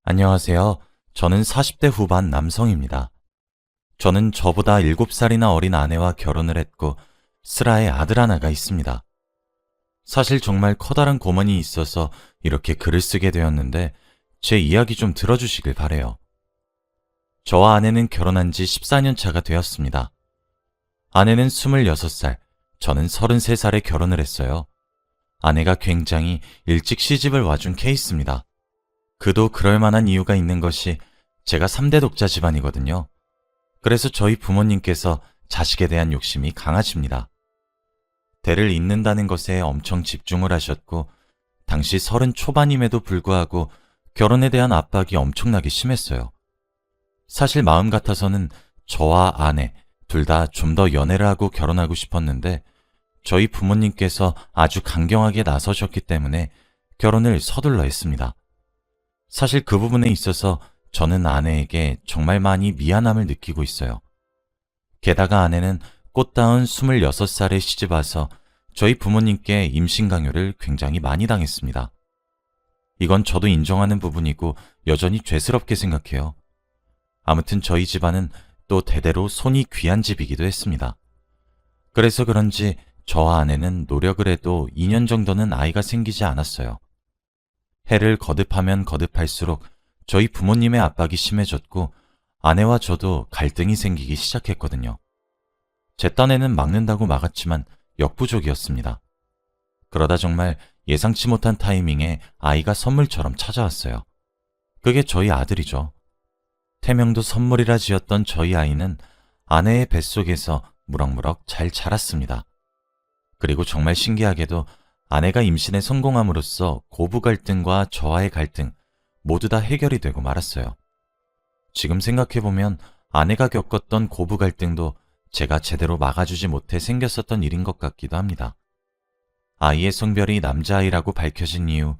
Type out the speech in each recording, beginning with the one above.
안녕하세요. 저는 40대 후반 남성입니다. 저는 저보다 7살이나 어린 아내와 결혼을 했고, 슬아의 아들 하나가 있습니다. 사실 정말 커다란 고민이 있어서 이렇게 글을 쓰게 되었는데, 제 이야기 좀 들어주시길 바래요. 저와 아내는 결혼한 지 14년 차가 되었습니다. 아내는 26살, 저는 33살에 결혼을 했어요. 아내가 굉장히 일찍 시집을 와준 케이스입니다. 그도 그럴 만한 이유가 있는 것이 제가 3대 독자 집안이거든요. 그래서 저희 부모님께서 자식에 대한 욕심이 강하십니다. 대를 잇는다는 것에 엄청 집중을 하셨고, 당시 30 초반임에도 불구하고 결혼에 대한 압박이 엄청나게 심했어요. 사실 마음 같아서는 저와 아내 둘 다 좀 더 연애를 하고 결혼하고 싶었는데, 저희 부모님께서 아주 강경하게 나서셨기 때문에 결혼을 서둘러 했습니다. 사실 그 부분에 있어서 저는 아내에게 정말 많이 미안함을 느끼고 있어요. 게다가 아내는 꽃다운 26살에 시집와서 저희 부모님께 임신 강요를 굉장히 많이 당했습니다. 이건 저도 인정하는 부분이고 여전히 죄스럽게 생각해요. 아무튼 저희 집안은 또 대대로 손이 귀한 집이기도 했습니다. 그래서 그런지 저와 아내는 노력을 해도 2년 정도는 아이가 생기지 않았어요. 해를 거듭하면 거듭할수록 저희 부모님의 압박이 심해졌고, 아내와 저도 갈등이 생기기 시작했거든요. 제 딴에는 막는다고 막았지만 역부족이었습니다. 그러다 정말 예상치 못한 타이밍에 아이가 선물처럼 찾아왔어요. 그게 저희 아들이죠. 태명도 선물이라 지었던 저희 아이는 아내의 뱃속에서 무럭무럭 잘 자랐습니다. 그리고 정말 신기하게도 아내가 임신에 성공함으로써 고부 갈등과 저와의 갈등 모두 다 해결이 되고 말았어요. 지금 생각해보면 아내가 겪었던 고부 갈등도 제가 제대로 막아주지 못해 생겼었던 일인 것 같기도 합니다. 아이의 성별이 남자아이라고 밝혀진 이후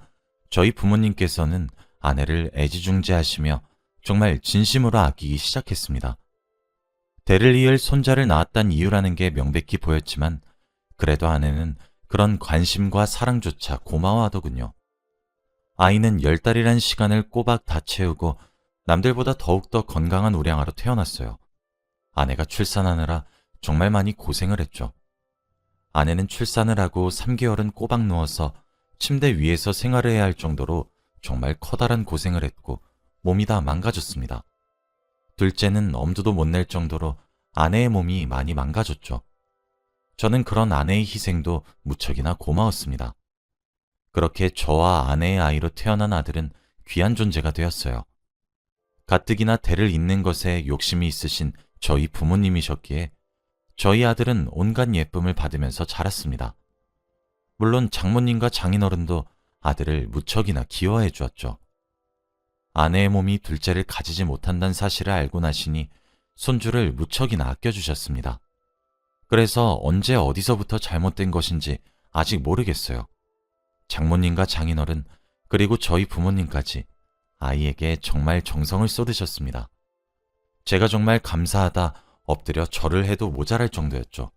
저희 부모님께서는 아내를 애지중지하시며 정말 진심으로 아끼기 시작했습니다. 대를 이을 손자를 낳았다는 이유라는 게 명백히 보였지만, 그래도 아내는 그런 관심과 사랑조차 고마워하더군요. 아이는 10달이란 시간을 꼬박 다 채우고 남들보다 더욱더 건강한 우량아로 태어났어요. 아내가 출산하느라 정말 많이 고생을 했죠. 아내는 출산을 하고 3개월은 꼬박 누워서 침대 위에서 생활을 해야 할 정도로 정말 커다란 고생을 했고 몸이 다 망가졌습니다. 둘째는 엄두도 못 낼 정도로 아내의 몸이 많이 망가졌죠. 저는 그런 아내의 희생도 무척이나 고마웠습니다. 그렇게 저와 아내의 아이로 태어난 아들은 귀한 존재가 되었어요. 가뜩이나 대를 잇는 것에 욕심이 있으신 저희 부모님이셨기에 저희 아들은 온갖 예쁨을 받으면서 자랐습니다. 물론 장모님과 장인어른도 아들을 무척이나 귀여워해 주었죠. 아내의 몸이 둘째를 가지지 못한다는 사실을 알고 나시니 손주를 무척이나 아껴주셨습니다. 그래서 언제 어디서부터 잘못된 것인지 아직 모르겠어요. 장모님과 장인어른 그리고 저희 부모님까지 아이에게 정말 정성을 쏟으셨습니다. 제가 정말 감사하다 엎드려 절을 해도 모자랄 정도였죠.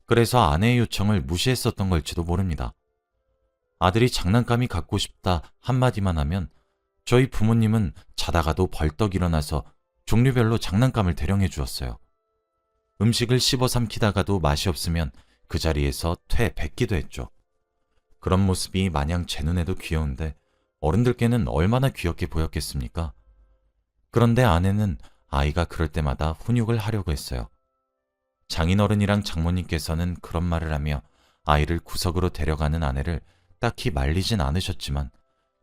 그래서 아내의 요청을 무시했었던 걸지도 모릅니다. 아들이 장난감이 갖고 싶다 한마디만 하면 저희 부모님은 자다가도 벌떡 일어나서 종류별로 장난감을 대령해 주었어요. 음식을 씹어 삼키다가도 맛이 없으면 그 자리에서 뱉기도 했죠. 그런 모습이 마냥 제 눈에도 귀여운데 어른들께는 얼마나 귀엽게 보였겠습니까? 그런데 아내는 아이가 그럴 때마다 훈육을 하려고 했어요. 장인어른이랑 장모님께서는 그런 말을 하며 아이를 구석으로 데려가는 아내를 딱히 말리진 않으셨지만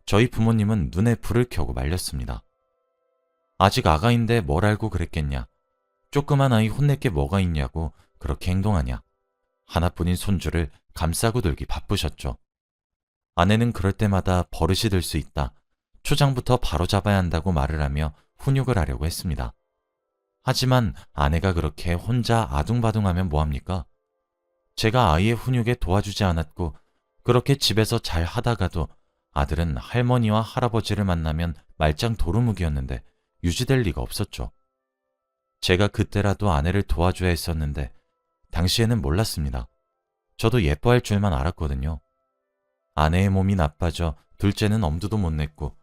저희 부모님은 눈에 불을 켜고 말렸습니다. 아직 아가인데 뭘 알고 그랬겠냐. 조그만 아이 혼낼 게 뭐가 있냐고 그렇게 행동하냐. 하나뿐인 손주를 감싸고 들기 바쁘셨죠. 아내는 그럴 때마다 버릇이 들 수 있다. 초장부터 바로 잡아야 한다고 말을 하며 훈육을 하려고 했습니다. 하지만 아내가 그렇게 혼자 아둥바둥하면 뭐합니까? 제가 아이의 훈육에 도와주지 않았고 그렇게 집에서 잘 하다가도 아들은 할머니와 할아버지를 만나면 말짱 도루묵이었는데 유지될 리가 없었죠. 제가 그때라도 아내를 도와줘야 했었는데 당시에는 몰랐습니다. 저도 예뻐할 줄만 알았거든요. 아내의 몸이 나빠져 둘째는 엄두도 못 냈고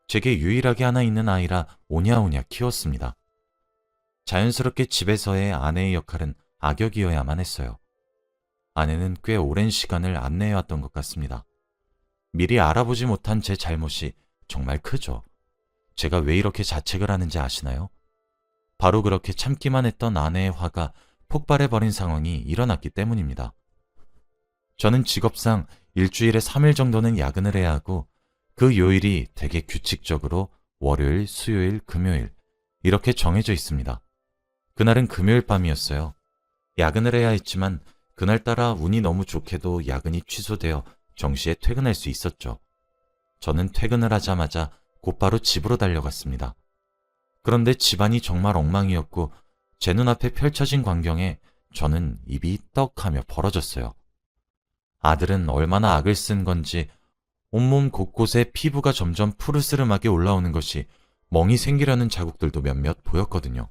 제게 유일하게 하나 있는 아이라 오냐오냐 키웠습니다. 자연스럽게 집에서의 아내의 역할은 악역이어야만 했어요. 아내는 꽤 오랜 시간을 안내해왔던 것 같습니다. 미리 알아보지 못한 제 잘못이 정말 크죠. 제가 왜 이렇게 자책을 하는지 아시나요? 바로 그렇게 참기만 했던 아내의 화가 폭발해버린 상황이 일어났기 때문입니다. 저는 직업상 일주일에 3일 정도는 야근을 해야 하고 그 요일이 되게 규칙적으로 월요일, 수요일, 금요일 이렇게 정해져 있습니다. 그날은 금요일 밤이었어요. 야근을 해야 했지만 그날따라 운이 너무 좋게도 야근이 취소되어 정시에 퇴근할 수 있었죠. 저는 퇴근을 하자마자 곧바로 집으로 달려갔습니다. 그런데 집안이 정말 엉망이었고 제 눈앞에 펼쳐진 광경에 저는 입이 떡하며 벌어졌어요. 아들은 얼마나 악을 쓴 건지 온몸 곳곳에 피부가 점점 푸르스름하게 올라오는 것이 멍이 생기려는 자국들도 몇몇 보였거든요.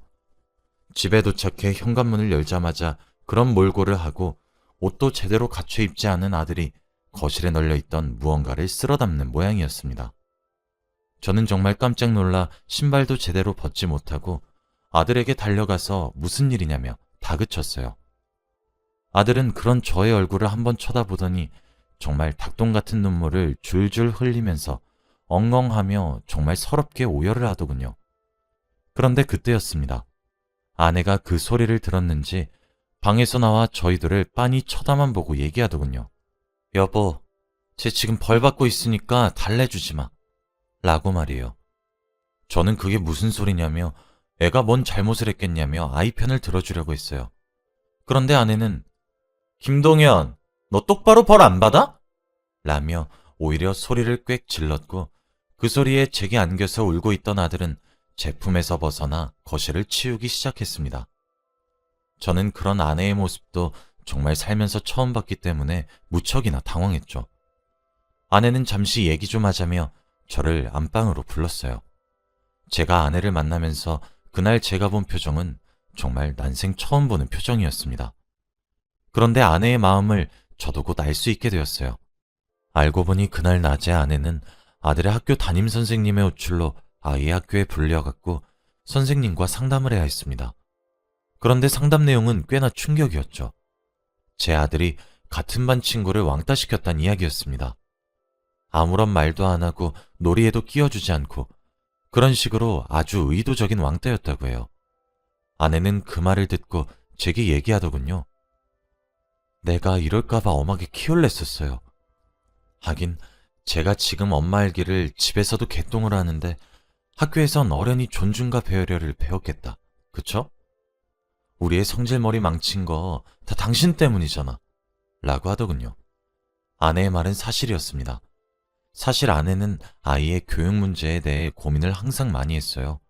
집에 도착해 현관문을 열자마자 그런 몰골을 하고 옷도 제대로 갖춰 입지 않은 아들이 거실에 널려있던 무언가를 쓸어 담는 모양이었습니다. 저는 정말 깜짝 놀라 신발도 제대로 벗지 못하고 아들에게 달려가서 무슨 일이냐며 다그쳤어요. 아들은 그런 저의 얼굴을 한번 쳐다보더니 정말 닭똥 같은 눈물을 줄줄 흘리면서 엉엉하며 정말 서럽게 오열을 하더군요. 그런데 그때였습니다. 아내가 그 소리를 들었는지 방에서 나와 저희들을 빤히 쳐다만 보고 얘기하더군요. 여보, 쟤 지금 벌 받고 있으니까 달래주지 마. 라고 말이에요. 저는 그게 무슨 소리냐며 애가 뭔 잘못을 했겠냐며 아이 편을 들어주려고 했어요. 그런데 아내는 김동현, 너 똑바로 벌 안 받아? 라며 오히려 소리를 꽥 질렀고 그 소리에 제게 안겨서 울고 있던 아들은 제품에서 벗어나 거실을 치우기 시작했습니다. 저는 그런 아내의 모습도 정말 살면서 처음 봤기 때문에 무척이나 당황했죠. 아내는 잠시 얘기 좀 하자며 저를 안방으로 불렀어요. 제가 아내를 만나면서 그날 제가 본 표정은 정말 난생 처음 보는 표정이었습니다. 그런데 아내의 마음을 저도 곧 알 수 있게 되었어요. 알고 보니 그날 낮에 아내는 아들의 학교 담임 선생님의 호출로 아이의 학교에 불려갔고 선생님과 상담을 해야 했습니다. 그런데 상담 내용은 꽤나 충격이었죠. 제 아들이 같은 반 친구를 왕따시켰다는 이야기였습니다. 아무런 말도 안 하고 놀이에도 끼워주지 않고 그런 식으로 아주 의도적인 왕따였다고 해요. 아내는 그 말을 듣고 제게 얘기하더군요. 내가 이럴까봐 엄하게 키울랬었어요. 하긴 제가 지금 엄마 알기를 집에서도 개똥을 하는데 학교에선 어련히 존중과 배려를 배웠겠다. 그쵸? 우리의 성질머리 망친 거 다 당신 때문이잖아. 라고 하더군요. 아내의 말은 사실이었습니다. 사실 아내는 아이의 교육 문제에 대해 고민을 항상 많이 했어요.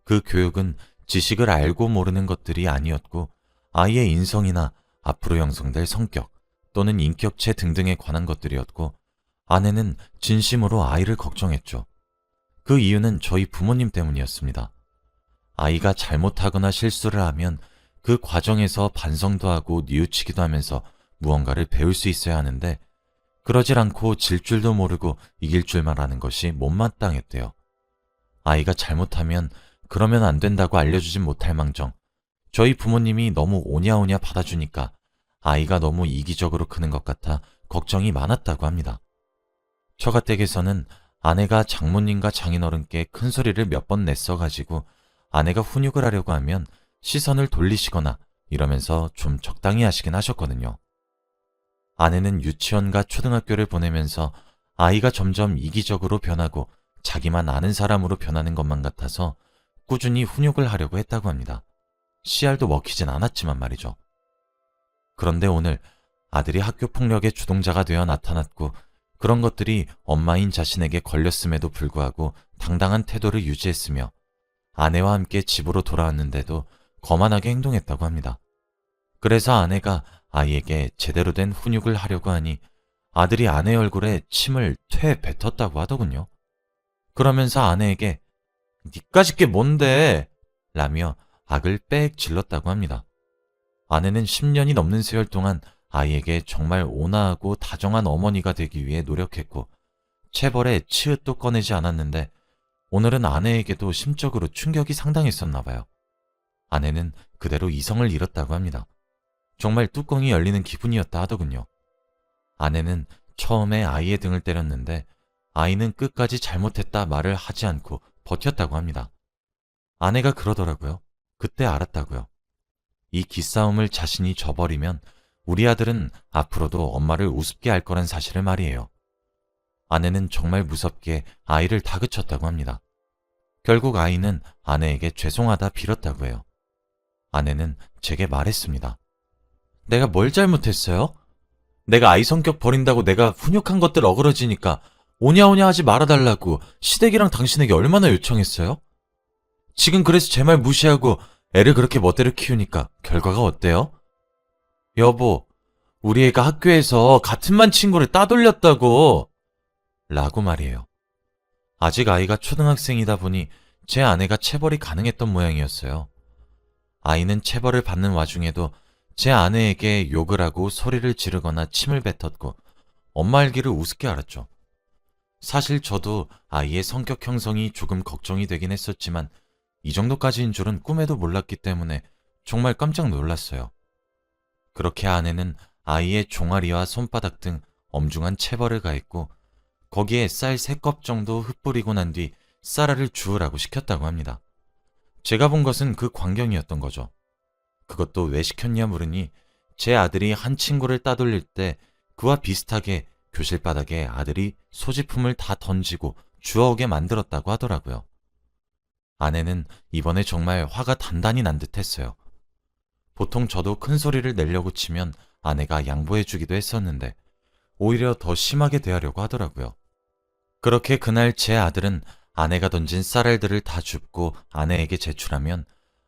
그 교육은 지식을 알고 모르는 것들이 아니었고 아이의 인성이나 앞으로 형성될 성격 또는 인격체 등등에 관한 것들이었고 아내는 진심으로 아이를 걱정했죠. 그 이유는 저희 부모님 때문이었습니다. 아이가 잘못하거나 실수를 하면 그 과정에서 반성도 하고 뉘우치기도 하면서 무언가를 배울 수 있어야 하는데 그러질 않고 질 줄도 모르고 이길 줄만 아는 것이 못마땅했대요. 아이가 잘못하면 그러면 안 된다고 알려주진 못할 망정 저희 부모님이 너무 오냐오냐 받아주니까 아이가 너무 이기적으로 크는 것 같아 걱정이 많았다고 합니다. 처가댁에서는 아내가 장모님과 장인어른께 큰 소리를 몇 번 냈어가지고 아내가 훈육을 하려고 하면 시선을 돌리시거나 이러면서 좀 적당히 하시긴 하셨거든요. 아내는 유치원과 초등학교를 보내면서 아이가 점점 이기적으로 변하고 자기만 아는 사람으로 변하는 것만 같아서 꾸준히 훈육을 하려고 했다고 합니다. 씨알도 먹히진 않았지만 말이죠. 그런데 오늘 아들이 학교 폭력의 주동자가 되어 나타났고 그런 것들이 엄마인 자신에게 걸렸음에도 불구하고 당당한 태도를 유지했으며 아내와 함께 집으로 돌아왔는데도 거만하게 행동했다고 합니다. 그래서 아내가 아이에게 제대로 된 훈육을 하려고 하니 아들이 아내 얼굴에 침을 퇴 뱉었다고 하더군요. 그러면서 아내에게 니까짓 게 뭔데? 라며 악을 빽 질렀다고 합니다. 아내는 10년이 넘는 세월 동안 아이에게 정말 온화하고 다정한 어머니가 되기 위해 노력했고 체벌에 치읓도 꺼내지 않았는데 오늘은 아내에게도 심적으로 충격이 상당했었나 봐요. 아내는 그대로 이성을 잃었다고 합니다. 정말 뚜껑이 열리는 기분이었다 하더군요. 아내는 처음에 아이의 등을 때렸는데 아이는 끝까지 잘못했다 말을 하지 않고 버텼다고 합니다. 아내가 그러더라고요. 그때 알았다고요. 이 기싸움을 자신이 져버리면 우리 아들은 앞으로도 엄마를 우습게 할 거란 사실을 말이에요. 아내는 정말 무섭게 아이를 다그쳤다고 합니다. 결국 아이는 아내에게 죄송하다 빌었다고 해요. 아내는 제게 말했습니다. 내가 뭘 잘못했어요? 내가 아이 성격 버린다고 내가 훈육한 것들 어그러지니까 오냐오냐 하지 말아달라고 시댁이랑 당신에게 얼마나 요청했어요? 지금 그래서 제 말 무시하고 애를 그렇게 멋대로 키우니까 결과가 어때요? 여보, 우리 애가 학교에서 같은 반 친구를 따돌렸다고 라고 말이에요. 아직 아이가 초등학생이다 보니 제 아내가 체벌이 가능했던 모양이었어요. 아이는 체벌을 받는 와중에도 제 아내에게 욕을 하고 소리를 지르거나 침을 뱉었고 엄마 알기를 우습게 알았죠. 사실 저도 아이의 성격 형성이 조금 걱정이 되긴 했었지만 이 정도까지인 줄은 꿈에도 몰랐기 때문에 정말 깜짝 놀랐어요. 그렇게 아내는 아이의 종아리와 손바닥 등 엄중한 체벌을 가했고 거기에 쌀 3컵 정도 흩뿌리고 난 뒤 쌀알을 주우라고 시켰다고 합니다. 제가 본 것은 그 광경이었던 거죠. 그것도 왜 시켰냐 물으니 제 아들이 한 친구를 따돌릴 때 그와 비슷하게 교실 바닥에 아들이 소지품을 다 던지고 주워오게 만들었다고 하더라고요. 아내는 이번에 정말 화가 단단히 난 듯 했어요. 보통 저도 큰 소리를 내려고 치면 아내가 양보해주기도 했었는데 오히려 더 심하게 대하려고 하더라고요. 그렇게 그날 제 아들은 아내가 던진 쌀알들을 다 줍고 아내에게 제출하면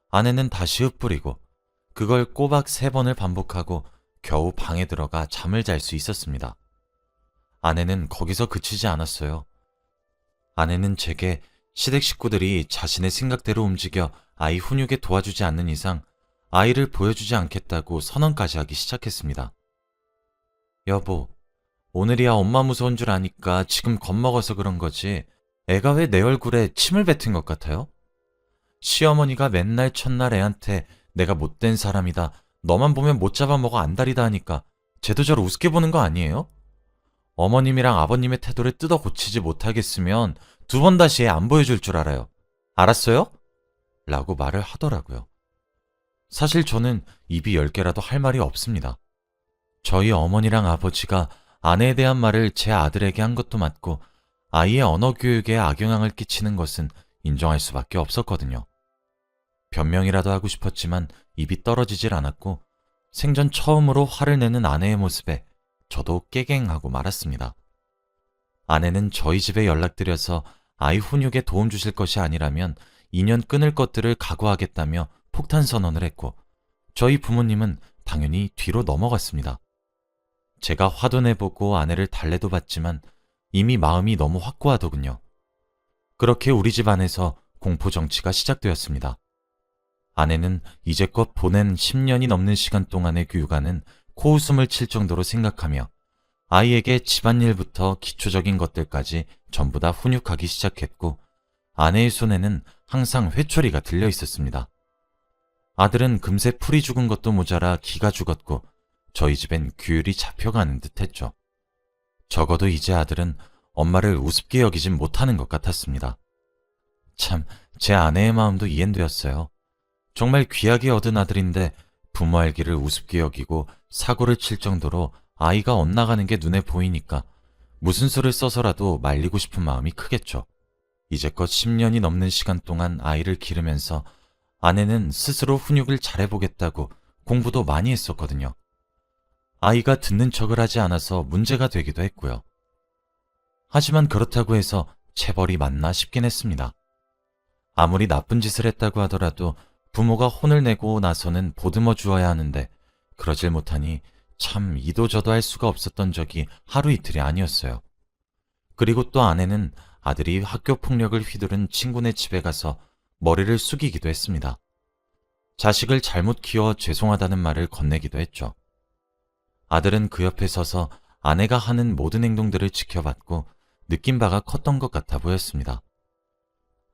아내는 다시 흩뿌리고 그걸 꼬박 3번을 반복하고 겨우 방에 들어가 잠을 잘 수 있었습니다. 아내는 거기서 그치지 않았어요. 아내는 제게 시댁 식구들이 자신의 생각대로 움직여 아이 훈육에 도와주지 않는 이상 아이를 보여주지 않겠다고 선언까지 하기 시작했습니다. 여보, 오늘이야 엄마 무서운 줄 아니까 지금 겁먹어서 그런 거지 애가 왜 내 얼굴에 침을 뱉은 것 같아요? 시어머니가 맨날 첫날 애한테 내가 못된 사람이다, 너만 보면 못 잡아먹어 안달이다 하니까 쟤도 저를 우습게 보는 거 아니에요? 어머님이랑 아버님의 태도를 뜯어 고치지 못하겠으면 2번 다시 애 안 보여줄 줄 알아요. 알았어요? 라고 말을 하더라고요. 사실 저는 입이 10개라도 할 말이 없습니다. 저희 어머니랑 아버지가 아내에 대한 말을 제 아들에게 한 것도 맞고 아이의 언어 교육에 악영향을 끼치는 것은 인정할 수밖에 없었거든요. 변명이라도 하고 싶었지만 입이 떨어지질 않았고 생전 처음으로 화를 내는 아내의 모습에 저도 깨갱하고 말았습니다. 아내는 저희 집에 연락드려서 아이 훈육에 도움 주실 것이 아니라면 인연 끊을 것들을 각오하겠다며 폭탄 선언을 했고 저희 부모님은 당연히 뒤로 넘어갔습니다. 제가 화도 내보고 아내를 달래도 봤지만 이미 마음이 너무 확고하더군요. 그렇게 우리 집 안에서 공포정치가 시작되었습니다. 아내는 이제껏 보낸 10년이 넘는 시간 동안의 교육안은 코웃음을 칠 정도로 생각하며 아이에게 집안일부터 기초적인 것들까지 전부 다 훈육하기 시작했고 아내의 손에는 항상 회초리가 들려 있었습니다. 아들은 금세 풀이 죽은 것도 모자라 기가 죽었고 저희 집엔 규율이 잡혀가는 듯 했죠. 적어도 이제 아들은 엄마를 우습게 여기진 못하는 것 같았습니다. 참, 제 아내의 마음도 이해되었어요. 정말 귀하게 얻은 아들인데 부모 알기를 우습게 여기고 사고를 칠 정도로 아이가 엇나가는 게 눈에 보이니까 무슨 수를 써서라도 말리고 싶은 마음이 크겠죠. 이제껏 10년이 넘는 시간 동안 아이를 기르면서 아내는 스스로 훈육을 잘해보겠다고 공부도 많이 했었거든요. 아이가 듣는 척을 하지 않아서 문제가 되기도 했고요. 하지만 그렇다고 해서 체벌이 맞나 싶긴 했습니다. 아무리 나쁜 짓을 했다고 하더라도 부모가 혼을 내고 나서는 보듬어 주어야 하는데 그러질 못하니 참 이도저도 할 수가 없었던 적이 하루 이틀이 아니었어요. 그리고 또 아내는 아들이 학교 폭력을 휘두른 친구네 집에 가서 머리를 숙이기도 했습니다. 자식을 잘못 키워 죄송하다는 말을 건네기도 했죠. 아들은 그 옆에 서서 아내가 하는 모든 행동들을 지켜봤고 느낀 바가 컸던 것 같아 보였습니다.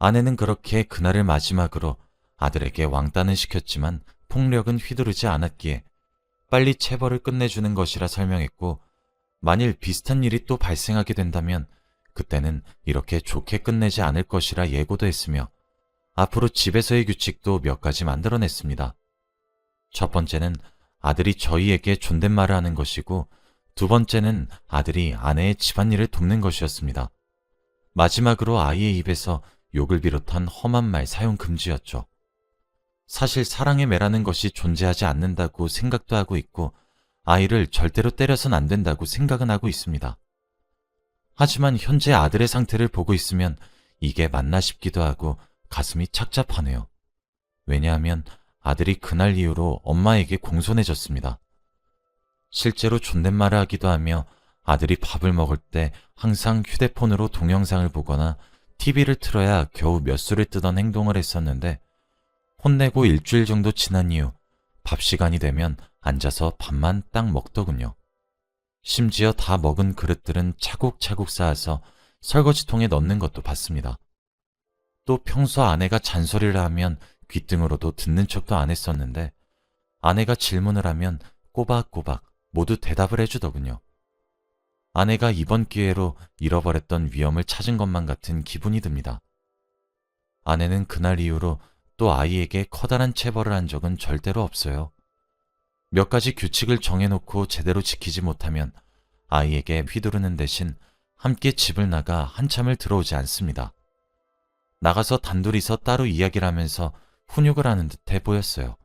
아내는 그렇게 그날을 마지막으로 아들에게 왕따는 시켰지만 폭력은 휘두르지 않았기에 빨리 체벌을 끝내주는 것이라 설명했고, 만일 비슷한 일이 또 발생하게 된다면 그때는 이렇게 좋게 끝내지 않을 것이라 예고도 했으며, 앞으로 집에서의 규칙도 몇 가지 만들어냈습니다. 첫 번째는 아들이 저희에게 존댓말을 하는 것이고, 두 번째는 아들이 아내의 집안일을 돕는 것이었습니다. 마지막으로 아이의 입에서 욕을 비롯한 험한 말 사용 금지였죠. 사실 사랑의 매라는 것이 존재하지 않는다고 생각도 하고 있고, 아이를 절대로 때려선 안 된다고 생각은 하고 있습니다. 하지만 현재 아들의 상태를 보고 있으면 이게 맞나 싶기도 하고 가슴이 착잡하네요. 왜냐하면 아들이 그날 이후로 엄마에게 공손해졌습니다. 실제로 존댓말을 하기도 하며 아들이 밥을 먹을 때 항상 휴대폰으로 동영상을 보거나 TV를 틀어야 겨우 몇 수를 뜨던 행동을 했었는데, 혼내고 일주일 정도 지난 이후 밥 시간이 되면 앉아서 밥만 딱 먹더군요. 심지어 다 먹은 그릇들은 차곡차곡 쌓아서 설거지통에 넣는 것도 봤습니다. 또 평소 아내가 잔소리를 하면 귓등으로도 듣는 척도 안 했었는데, 아내가 질문을 하면 꼬박꼬박 모두 대답을 해주더군요. 아내가 이번 기회로 잃어버렸던 위엄을 찾은 것만 같은 기분이 듭니다. 아내는 그날 이후로 또 아이에게 커다란 체벌을 한 적은 절대로 없어요. 몇 가지 규칙을 정해놓고 제대로 지키지 못하면 아이에게 휘두르는 대신 함께 집을 나가 한참을 들어오지 않습니다. 나가서 단둘이서 따로 이야기를 하면서 훈육을 하는 듯해 보였어요.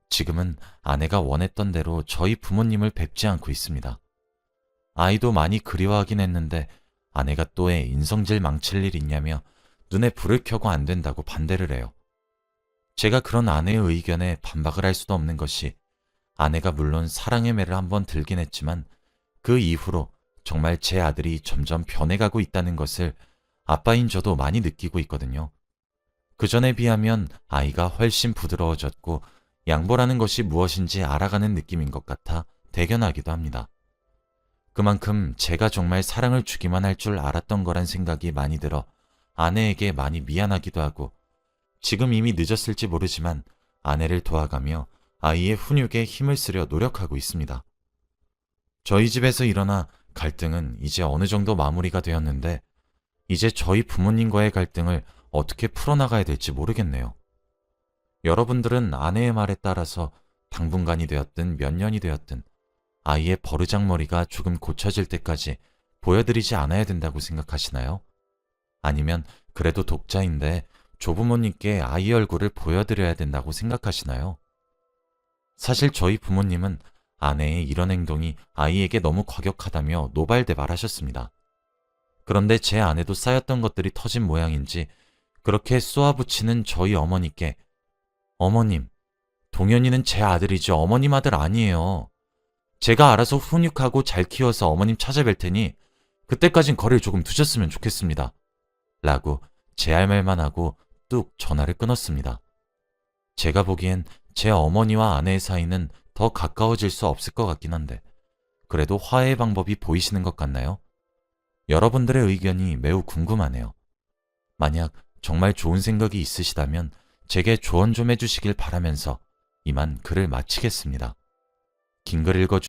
지금은 아내가 원했던 대로 저희 부모님을 뵙지 않고 있습니다. 아이도 많이 그리워하긴 했는데 아내가 또 애 인성질 망칠 일 있냐며 눈에 불을 켜고 안 된다고 반대를 해요. 제가 그런 아내의 의견에 반박을 할 수도 없는 것이, 아내가 물론 사랑의 매를 한번 들긴 했지만 그 이후로 정말 제 아들이 점점 변해가고 있다는 것을 아빠인 저도 많이 느끼고 있거든요. 그 전에 비하면 아이가 훨씬 부드러워졌고 양보라는 것이 무엇인지 알아가는 느낌인 것 같아 대견하기도 합니다. 그만큼 제가 정말 사랑을 주기만 할 줄 알았던 거란 생각이 많이 들어 아내에게 많이 미안하기도 하고, 지금 이미 늦었을지 모르지만 아내를 도와가며 아이의 훈육에 힘을 쓰려 노력하고 있습니다. 저희 집에서 일어나 갈등은 이제 어느 정도 마무리가 되었는데, 이제 저희 부모님과의 갈등을 어떻게 풀어나가야 될지 모르겠네요. 여러분들은 아내의 말에 따라서 당분간이 되었든 몇 년이 되었든 아이의 버르장머리가 조금 고쳐질 때까지 보여드리지 않아야 된다고 생각하시나요? 아니면 그래도 독자인데 조부모님께 아이 얼굴을 보여드려야 된다고 생각하시나요? 사실 저희 부모님은 아내의 이런 행동이 아이에게 너무 과격하다며 노발대발하셨습니다. 그런데 제 아내도 쌓였던 것들이 터진 모양인지 그렇게 쏘아붙이는 저희 어머니께, 어머님, 동현이는 제 아들이지 어머님 아들 아니에요. 제가 알아서 훈육하고 잘 키워서 어머님 찾아뵐 테니 그때까진 거리를 조금 두셨으면 좋겠습니다. 라고 제 할 말만 하고 뚝 전화를 끊었습니다. 제가 보기엔 제 어머니와 아내의 사이는 더 가까워질 수 없을 것 같긴 한데, 그래도 화해의 방법이 보이시는 것 같나요? 여러분들의 의견이 매우 궁금하네요. 만약 정말 좋은 생각이 있으시다면 제게 조언 좀 해주시길 바라면서 이만 글을 마치겠습니다. 긴 글 읽어주